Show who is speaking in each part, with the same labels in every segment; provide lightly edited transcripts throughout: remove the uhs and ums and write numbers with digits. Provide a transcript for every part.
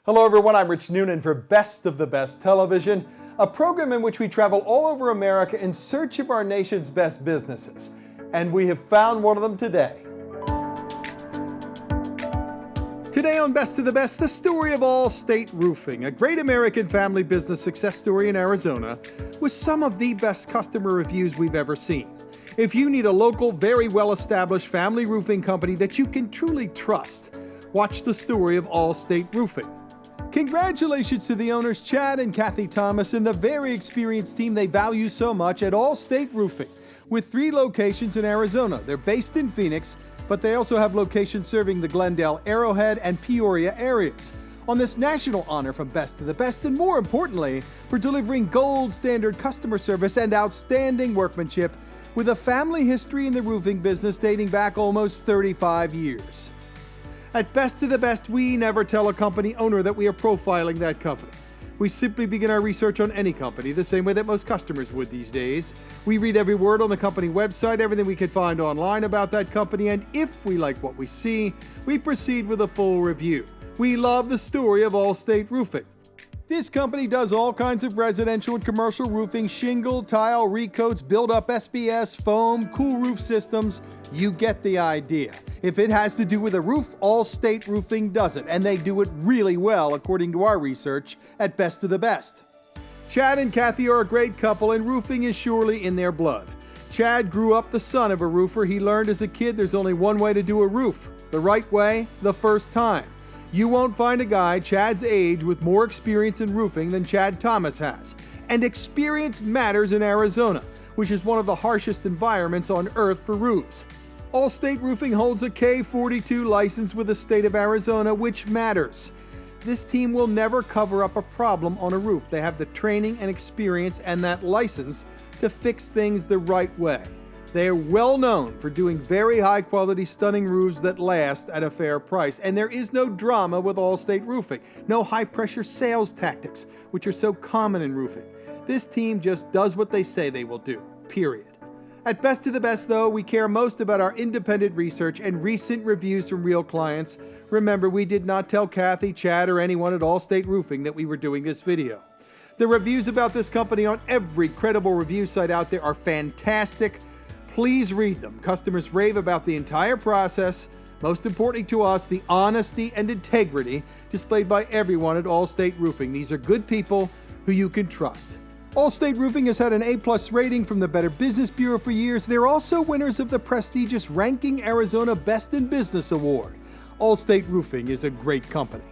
Speaker 1: Hello everyone, I'm Rich Noonan for Best of the Best Television, a program in which we travel all over America in search of our nation's best businesses. And we have found one of them today. Today on Best of the Best, the story of Allstate Roofing, a great American family business success story in Arizona with some of the best customer reviews we've ever seen. If you need a local, very well-established family roofing company that you can truly trust, watch the story of Allstate Roofing. Congratulations to the owners Chad and Kathy Thomas and the very experienced team they value so much at Allstate Roofing, with 3 locations in Arizona. They're based in Phoenix, but they also have locations serving the Glendale, Arrowhead, and Peoria areas. On this national honor from Best of the Best, and more importantly, for delivering gold standard customer service and outstanding workmanship with a family history in the roofing business dating back almost 35 years. At Best of the Best, we never tell a company owner that we are profiling that company. We simply begin our research on any company the same way that most customers would these days. We read every word on the company website, everything we can find online about that company, and if we like what we see, we proceed with a full review. We love the story of Allstate Roofing. This company does all kinds of residential and commercial roofing, shingle, tile, recoats, build-up SBS, foam, cool roof systems. You get the idea. If it has to do with a roof, Allstate Roofing does it, and they do it really well according to our research at Best of the Best. Chad and Kathy are a great couple, and roofing is surely in their blood. Chad grew up the son of a roofer. He learned as a kid there's only one way to do a roof. The right way, the first time. You won't find a guy Chad's age with more experience in roofing than Chad Thomas has. And experience matters in Arizona, which is one of the harshest environments on earth for roofs. Allstate Roofing holds a K-42 license with the state of Arizona, which matters. This team will never cover up a problem on a roof. They have the training and experience and that license to fix things the right way. They are well known for doing very high quality, stunning roofs that last at a fair price. And there is no drama with Allstate Roofing. No high pressure sales tactics, which are so common in roofing. This team just does what they say they will do, period. At Best of the Best, though, we care most about our independent research and recent reviews from real clients. Remember, we did not tell Kathy, Chad, or anyone at Allstate Roofing that we were doing this video. The reviews about this company on every credible review site out there are fantastic. Please read them. Customers rave about the entire process. Most importantly to us, the honesty and integrity displayed by everyone at Allstate Roofing. These are good people who you can trust. Allstate Roofing has had an A+ rating from the Better Business Bureau for years. They're also winners of the prestigious Ranking Arizona Best in Business Award. Allstate Roofing is a great company.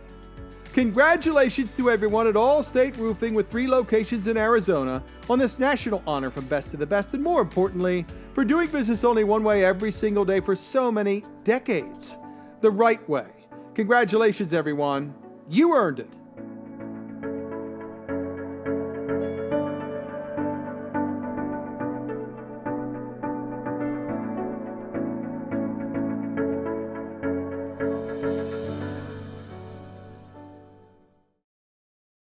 Speaker 1: Congratulations to everyone at Allstate Roofing with 3 locations in Arizona on this national honor from Best of the Best, and more importantly, for doing business only one way every single day for so many decades. The right way. Congratulations, everyone. You earned it.